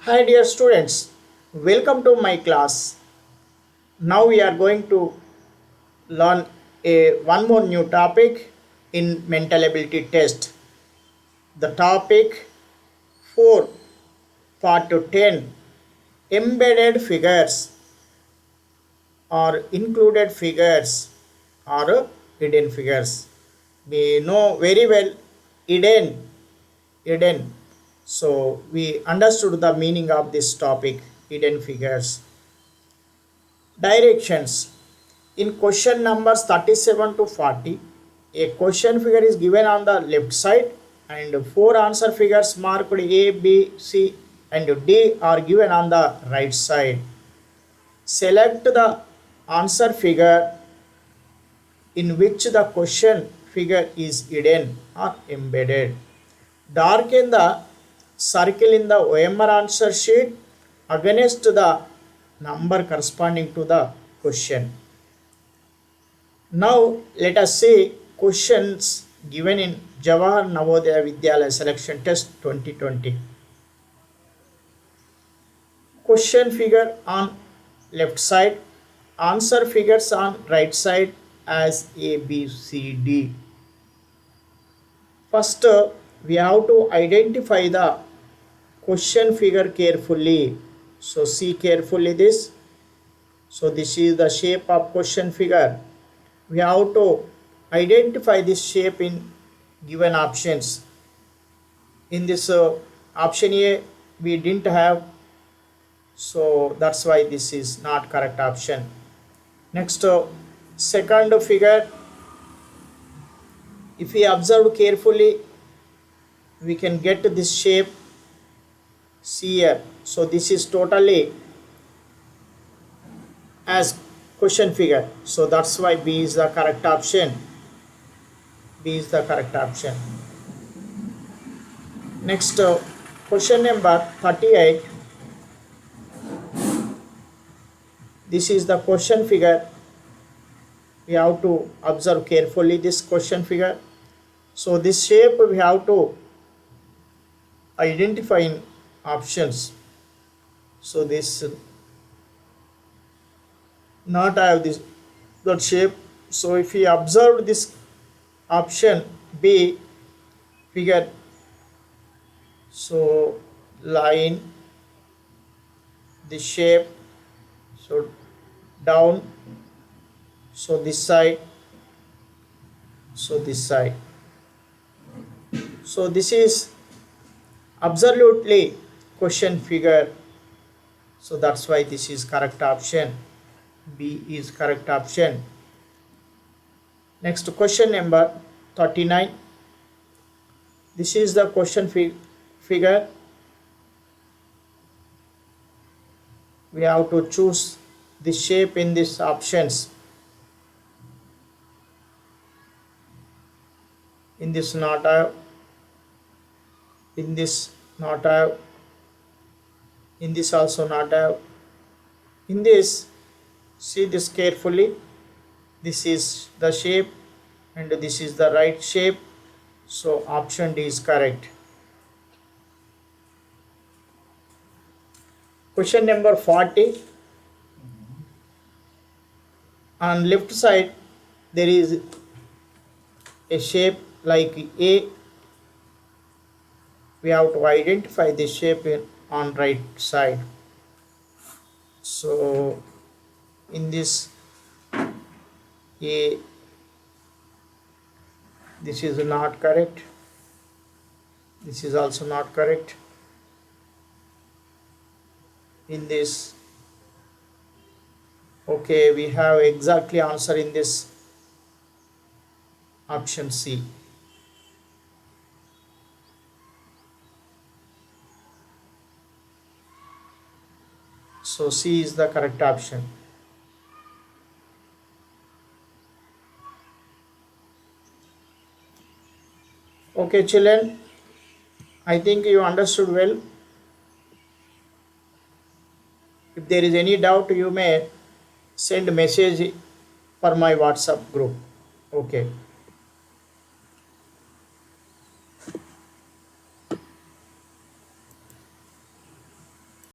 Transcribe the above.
Hi dear students, welcome to my class. Now we are going to learn one more new topic in mental ability test. The topic 4 part 10 embedded figures or included figures or hidden figures. We know very well hidden. So we understood the meaning of this topic hidden figures. Directions. In question numbers 37 to 40, a question figure is given on the left side and four answer figures marked A, B, C and D are given on the right side. Select the answer figure in which the question figure is hidden or embedded. Darken the circle in the OMR answer sheet against the number corresponding to the question. Now let us see questions given in Jawahar Navodaya Vidyalaya Selection Test 2020. Question figure on left side, answer figures on right side as A, B, C, D. First, we have to identify the question figure carefully. So see carefully this. So this is the shape of question figure. We have to identify this shape in given options. In this option A, we didn't have, so that's why this is not correct option. Next, second figure, if we observe carefully, we can get this shape. See here. So this is totally as question figure. So that's why B is the correct option. B is the correct option. Next, question number 38. This is the question figure. We have to observe carefully this question figure. So this shape we have to identify in options. So this not have this that shape. So if we observe this option B figure, so line, this shape, so down, so this side, so this side. So this is absolutely question figure. So that's why this is correct option. B is correct option. Next question number 39. This is the question figure. We have to choose the shape in these options. In this not have, in this not have, in this also not have. In this, see this carefully. This is the shape and this is the right shape. So option D is correct. Question number 40. On left side there is a shape like A. We have to identify this shape on right side. So in this A, this is not correct. This is also not correct. In this, okay, we have exactly answer in this option C. So C is the correct option. Okay, children, I think you understood well. If there is any doubt, you may send message for my WhatsApp group. Okay.